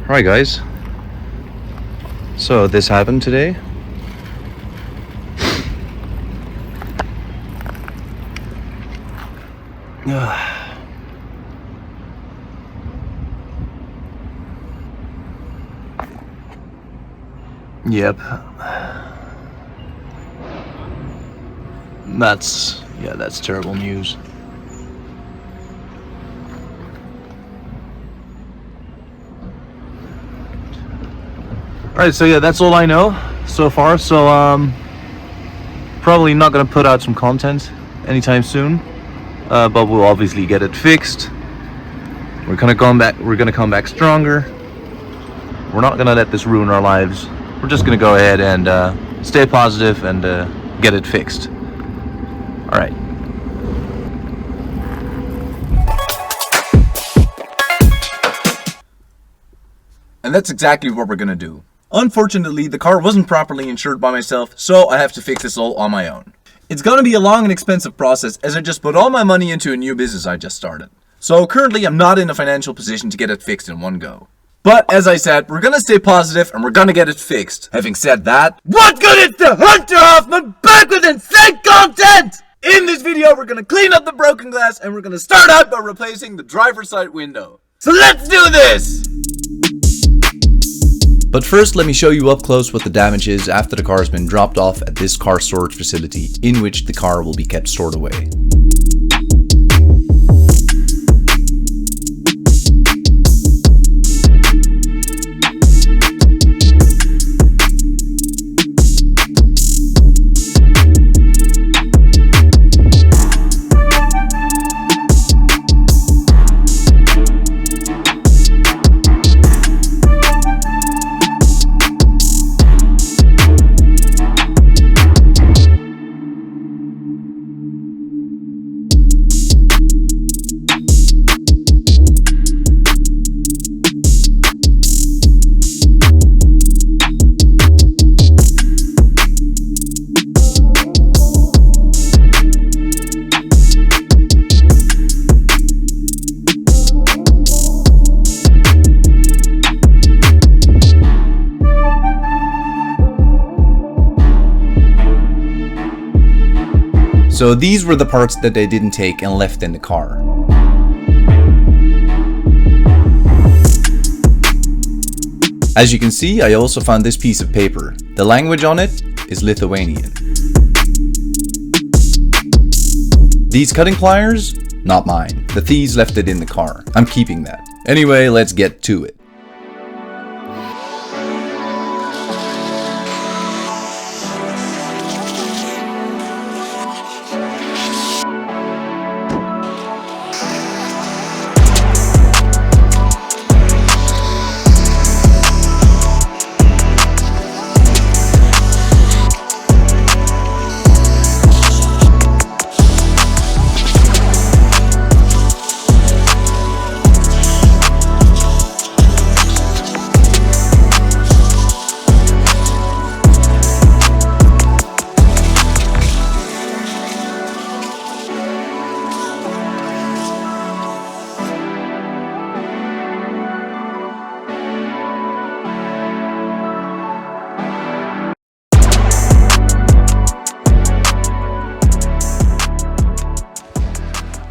Alright guys, so this happened today. Yep. That's terrible news. Alright, so yeah, that's all I know so far. So probably not gonna put out some content anytime soon. But we'll obviously get it fixed. We're gonna come back stronger. We're not gonna let this ruin our lives. We're just gonna go ahead and stay positive and get it fixed. Alright. And that's exactly what we're gonna do. Unfortunately, the car wasn't properly insured by myself, so I have to fix this all on my own. It's gonna be a long and expensive process as I just put all my money into a new business I just started. So currently I'm not in a financial position to get it fixed in one go. But as I said, we're gonna stay positive and we're gonna get it fixed. Having said that, what's good, it's the Hunter Hoffman back with insane content! In this video we're gonna clean up the broken glass and we're gonna start out by replacing the driver's side window. So let's do this! But first, let me show you up close what the damage is after the car has been dropped off at this car storage facility, in which the car will be kept stored away. So these were the parts that they didn't take and left in the car. As you can see, I also found this piece of paper. The language on it is Lithuanian. These cutting pliers? Not mine. The thieves left it in the car. I'm keeping that. Anyway, let's get to it.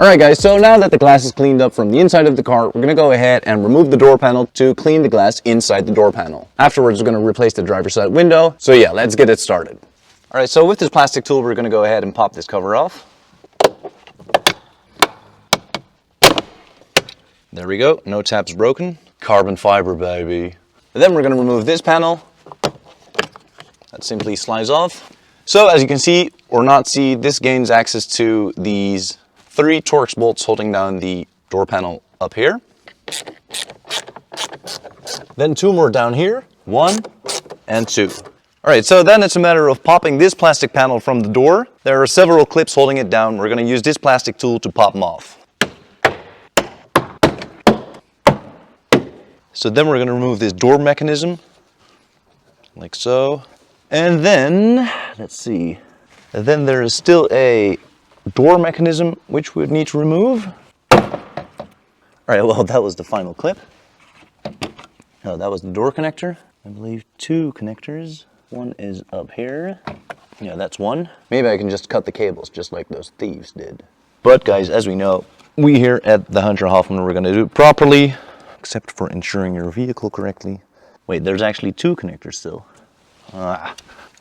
Alright guys, so now that the glass is cleaned up from the inside of the car, we're going to go ahead and remove the door panel to clean the glass inside the door panel. Afterwards, we're going to replace the driver's side window. So yeah, let's get it started. Alright, so with this plastic tool, we're going to go ahead and pop this cover off. There we go, no tabs broken. Carbon fiber, baby. And then we're going to remove this panel. That simply slides off. So as you can see or not see, this gains access to these 3 Torx bolts holding down the door panel up here. Then 2 more down here, 1 and 2. Alright, so then it's a matter of popping this plastic panel from the door. There are several clips holding it down. We're going to use this plastic tool to pop them off. So then we're going to remove this door mechanism, like so. And then, let's see, and then there is still a door mechanism which we would need to remove. Alright, well that was the final clip. Oh, that was the door connector. I believe 2 connectors. One is up here. Yeah, that's one. Maybe I can just cut the cables just like those thieves did. But guys, as we know, we here at the Hunter Hoffman, we're gonna do it properly, except for insuring your vehicle correctly. Wait, there's actually 2 connectors still. All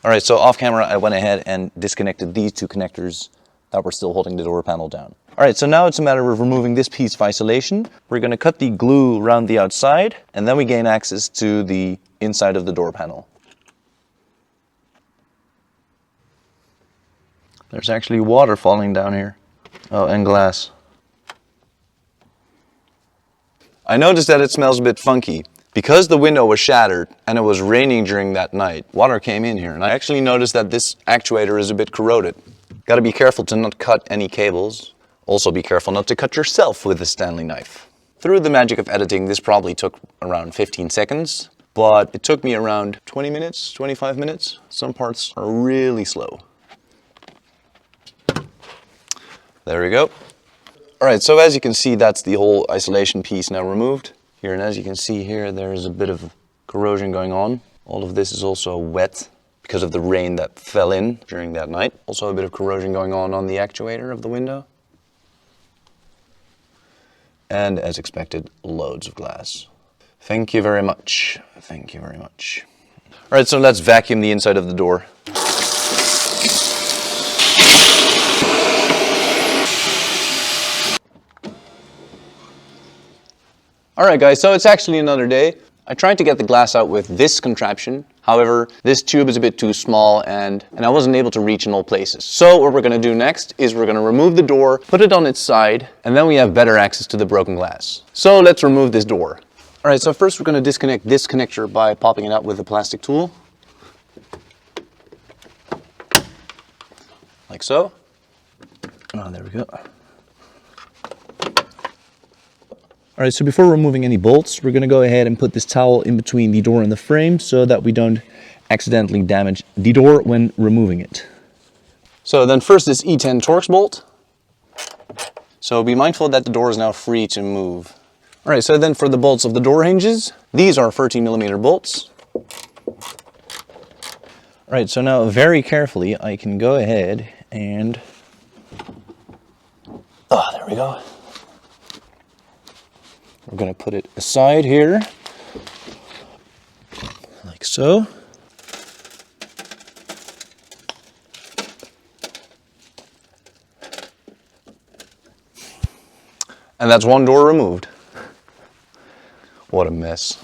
right, so off camera, I went ahead and disconnected these 2 connectors that were still holding the door panel down. All right, so now it's a matter of removing this piece of isolation. We're gonna cut the glue around the outside, and then we gain access to the inside of the door panel. There's actually water falling down here. Oh, and glass. I noticed that it smells a bit funky. Because the window was shattered and it was raining during that night, water came in here, and I actually noticed that this actuator is a bit corroded. Gotta be careful to not cut any cables. Also be careful not to cut yourself with a Stanley knife. Through the magic of editing, this probably took around 15 seconds, but it took me around 20 minutes, 25 minutes. Some parts are really slow. There we go. All right, so as you can see, that's the whole isolation piece now removed. Here, and as you can see here, there's a bit of corrosion going on. All of this is also wet because of the rain that fell in during that night. Also a bit of corrosion going on the actuator of the window. And as expected, loads of glass. Thank you very much. Thank you very much. All right, so let's vacuum the inside of the door. Alright guys, so it's actually another day. I tried to get the glass out with this contraption. However, this tube is a bit too small and I wasn't able to reach in all places. So what we're going to do next is we're going to remove the door, put it on its side, and then we have better access to the broken glass. So let's remove this door. Alright, so first we're going to disconnect this connector by popping it out with a plastic tool. Like so. Oh, there we go. All right, so before removing any bolts, we're going to go ahead and put this towel in between the door and the frame so that we don't accidentally damage the door when removing it. So then first this E10 Torx bolt. So be mindful that the door is now free to move. All right, so then for the bolts of the door hinges, these are 13mm bolts. All right, so now very carefully, I can go ahead and, oh, there we go. We're going to put it aside here, like so. And that's one door removed. What a mess.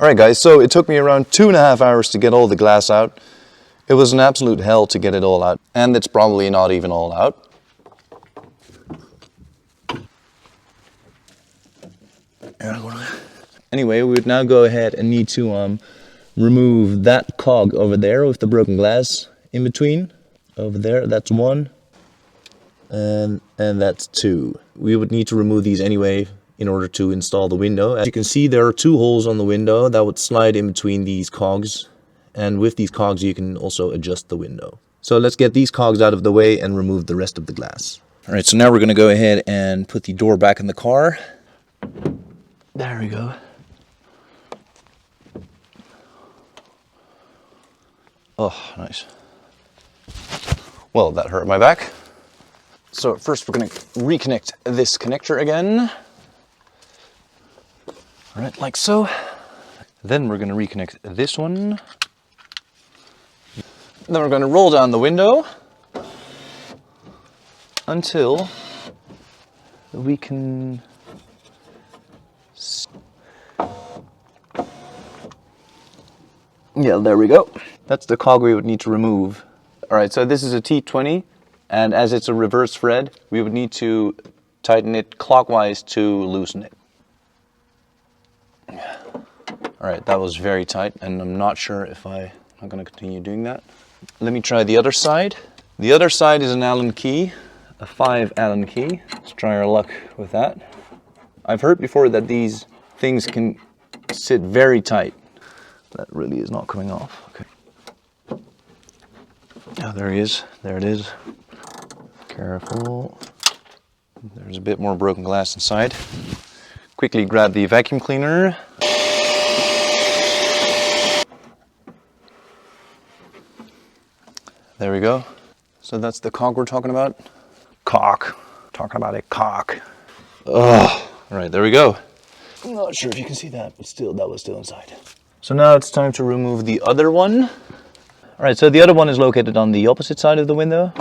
Alright guys, so it took me around 2.5 hours to get all the glass out. It was an absolute hell to get it all out, and it's probably not even all out. Anyway, we would now go ahead and need to remove that cog over there with the broken glass in between. Over there, that's one, and that's two. We would need to remove these anyway in order to install the window. As you can see, there are 2 holes on the window that would slide in between these cogs, and with these cogs you can also adjust the window. So let's get these cogs out of the way and remove the rest of the glass. Alright, so now we're going to go ahead and put the door back in the car. There we go. Oh, nice. Well, that hurt my back. So first we're going to reconnect this connector again. All right, like so. Then we're going to reconnect this one. Then we're going to roll down the window until we can... Yeah, there we go. That's the cog we would need to remove. All right, so this is a T20, and as it's a reverse thread, we would need to tighten it clockwise to loosen it. All right, that was very tight, and I'm not sure if I'm going to continue doing that. Let me try the other side. The other side is an Allen key, a 5 Allen key. Let's try our luck with that. I've heard before that these things can sit very tight. That really is not coming off. Okay. Oh, there he is. There it is. Careful. There's a bit more broken glass inside. Quickly grab the vacuum cleaner. There we go. So that's the cock we're talking about. Cock. Talking about a cock. Ugh. All right, there we go. I'm not sure if you can see that, but still, that was still inside. So now it's time to remove the other one. All right, so the other one is located on the opposite side of the window.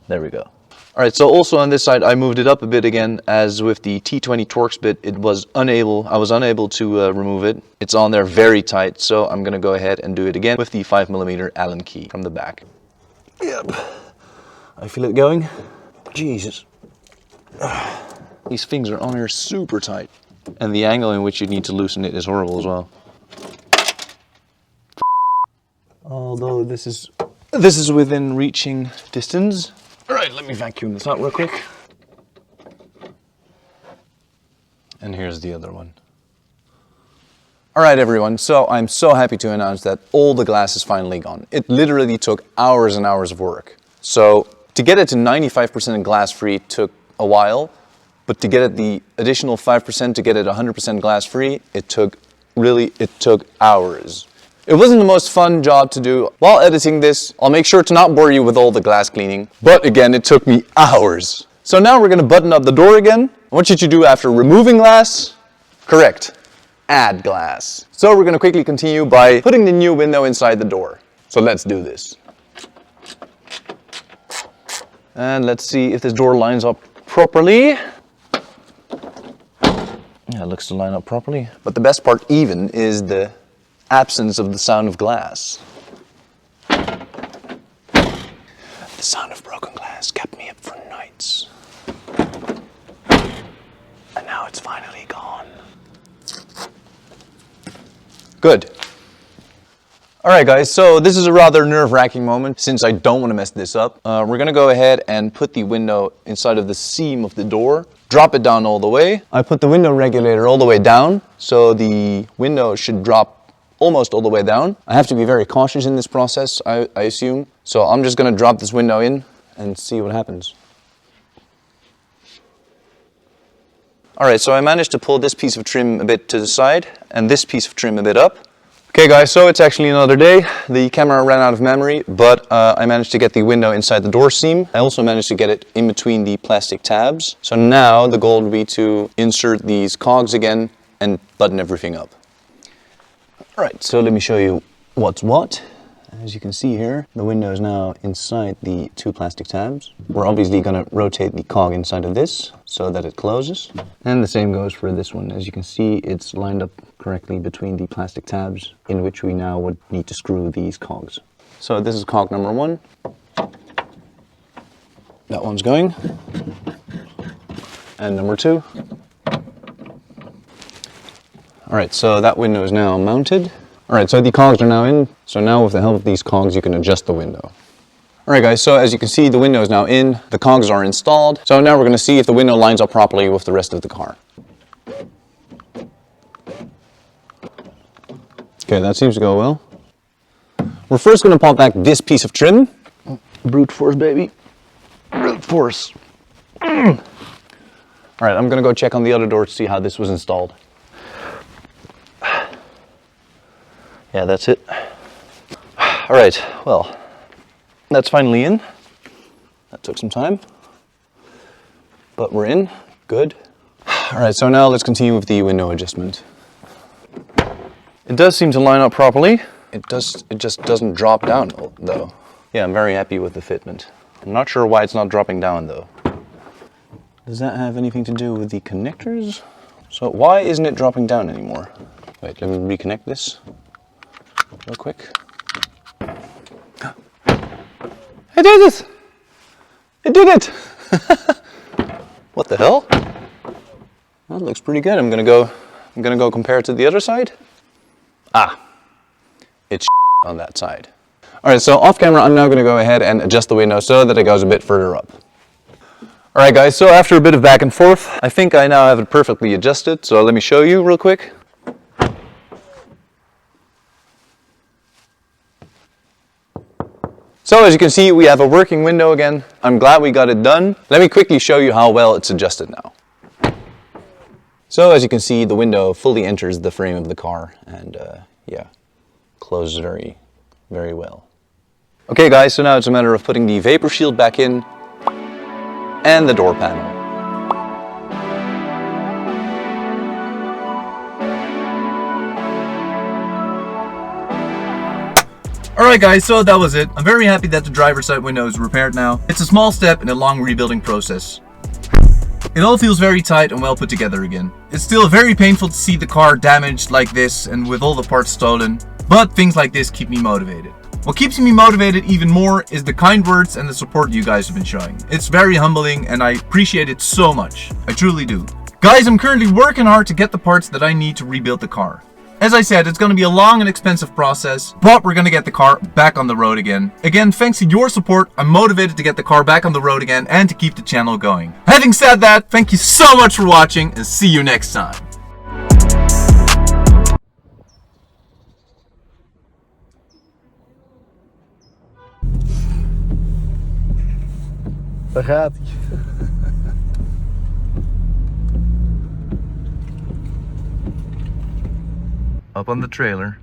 There we go. All right, so also on this side, I moved it up a bit again, as with the T20 Torx bit, I was unable to remove it. It's on there very tight, so I'm gonna go ahead and do it again with the 5mm Allen key from the back. Yep, I feel it going. Jesus. These things are on here super tight. And the angle in which you need to loosen it is horrible as well. Although this is within reaching distance. All right, let me vacuum this out real quick. And here's the other one. All right, everyone, so I'm so happy to announce that all the glass is finally gone. It literally took hours and hours of work. So to get it to 95% glass-free took a while, but to get it the additional 5% to get it 100% glass-free, it took hours. It wasn't the most fun job to do. While editing this, I'll make sure to not bore you with all the glass cleaning, but again, it took me hours. So now we're gonna button up the door again. What should you do after removing glass? Correct, add glass. So we're gonna quickly continue by putting the new window inside the door. So let's do this. And let's see if this door lines up properly. Yeah, it looks to line up properly. But the best part even is the absence of the sound of glass. The sound of broken glass kept me up for nights. And now it's finally gone. Good. Alright guys, so this is a rather nerve-wracking moment since I don't want to mess this up. We're going to go ahead and put the window inside of the seam of the door. Drop it down all the way. I put the window regulator all the way down, so the window should drop almost all the way down. I have to be very cautious in this process, I assume. So I'm just going to drop this window in and see what happens. Alright, so I managed to pull this piece of trim a bit to the side and this piece of trim a bit up. Okay guys, so it's actually another day. The camera ran out of memory, but I managed to get the window inside the door seam. I also managed to get it in between the plastic tabs. So now the goal would be to insert these cogs again and button everything up. Alright, so let me show you what's what. As you can see here, the window is now inside the two plastic tabs. We're obviously going to rotate the cog inside of this so that it closes. And the same goes for this one. As you can see, it's lined up correctly between the plastic tabs in which we now would need to screw these cogs. So this is cog number one. That one's going. And number two. Alright, so that window is now mounted. Alright, so the cogs are now in. So now with the help of these cogs, you can adjust the window. Alright guys, so as you can see, the window is now in. The cogs are installed. So now we're going to see if the window lines up properly with the rest of the car. Okay, that seems to go well. We're first going to pop back this piece of trim. Brute force, baby. Brute force. Alright, I'm going to go check on the other door to see how this was installed. Yeah, that's it. All right, well, that's finally in. That took some time, but we're in, good. All right, so now let's continue with the window adjustment. It does seem to line up properly. It just doesn't drop down though. Yeah, I'm very happy with the fitment. I'm not sure why it's not dropping down though. Does that have anything to do with the connectors? So why isn't it dropping down anymore? Wait, let me reconnect this. real quick. I did it! I did it! What the hell? That looks pretty good. I'm gonna go compare it to the other side. Ah, it's on that side. All right, so off camera, I'm now gonna go ahead and adjust the window so that it goes a bit further up. All right, guys, so after a bit of back and forth, I think I now have it perfectly adjusted. So let me show you real quick. So as you can see, we have a working window again. I'm glad we got it done. Let me quickly show you how well it's adjusted now. So as you can see, the window fully enters the frame of the car and yeah, closes very, very well. Okay guys, so now it's a matter of putting the vapor shield back in and the door panel. Alright guys, so that was it. I'm very happy that the driver's side window is repaired now. It's a small step in a long rebuilding process. It all feels very tight and well put together again. It's still very painful to see the car damaged like this and with all the parts stolen, but things like this keep me motivated. What keeps me motivated even more is the kind words and the support you guys have been showing. It's very humbling and I appreciate it so much. I truly do. Guys, I'm currently working hard to get the parts that I need to rebuild the car. As I said, it's going to be a long and expensive process, but we're going to get the car back on the road again. Again, thanks to your support, I'm motivated to get the car back on the road again and to keep the channel going. Having said that, thank you so much for watching and see you next time. Daar gaat hij. Up on the trailer.